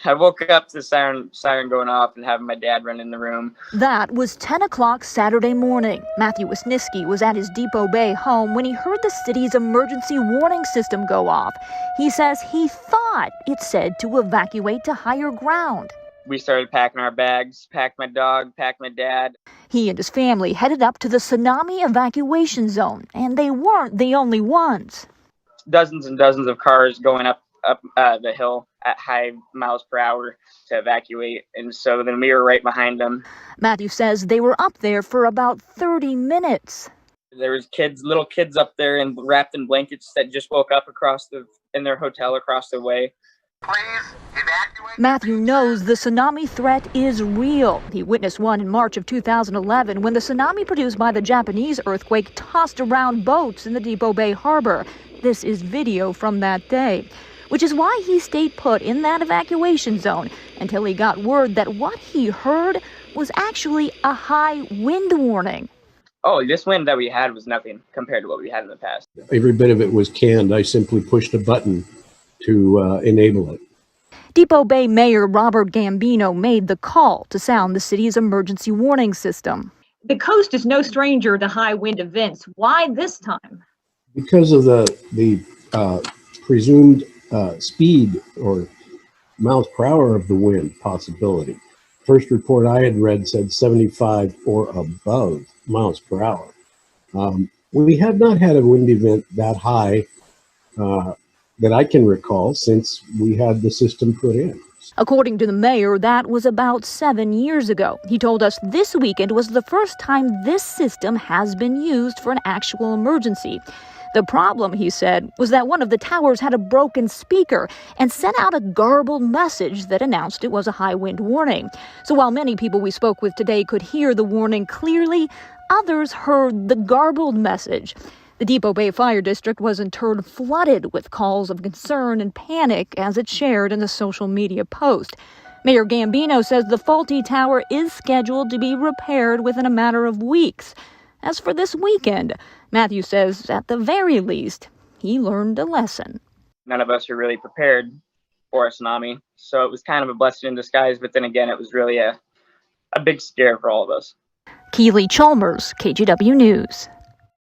I woke up to the siren going off and having my dad run in the room. That was 10 o'clock Saturday morning. Matthew Wisniewski was at his Depoe Bay home when he heard the city's emergency warning system go off. He says he thought it said to evacuate to higher ground. We started packing our bags, packed my dog, packed my dad. He and his family headed up to the tsunami evacuation zone, and they weren't the only ones. Dozens and dozens of cars going up the hill at high miles per hour to evacuate, and so then we were right behind them. Matthew says they were up there for about 30 minutes. There was little kids up there and wrapped in blankets that just woke up in their hotel across the way. Please evacuate. Matthew knows the tsunami threat is real. He witnessed one in March of 2011 when the tsunami produced by the Japanese earthquake tossed around boats in the Depoe Bay harbor. This is video from that day, which is why he stayed put in that evacuation zone until he got word that what he heard was actually a high wind warning. Oh, this wind that we had was nothing compared to what we had in the past. Every bit of it was canned. I simply pushed a button to enable it. Depoe Bay Mayor Robert Gambino made the call to sound the city's emergency warning system. The coast is no stranger to high wind events. Why this time? Because of the presumed speed or miles per hour of the wind possibility. First report I had read said 75 or above miles per hour. We have not had a wind event that high that I can recall since we had the system put in. According to the mayor, that was about 7 years ago. He told us this weekend was the first time this system has been used for an actual emergency. The problem, he said, was that one of the towers had a broken speaker and sent out a garbled message that announced it was a high wind warning. So while many people we spoke with today could hear the warning clearly, others heard the garbled message. The Depoe Bay Fire District was in turn flooded with calls of concern and panic as it shared in a social media post. Mayor Gambino says the faulty tower is scheduled to be repaired within a matter of weeks. As for this weekend, Matthew says at the very least, he learned a lesson. None of us were really prepared for a tsunami, so it was kind of a blessing in disguise, but then again, it was really a big scare for all of us. Keely Chalmers, KGW News.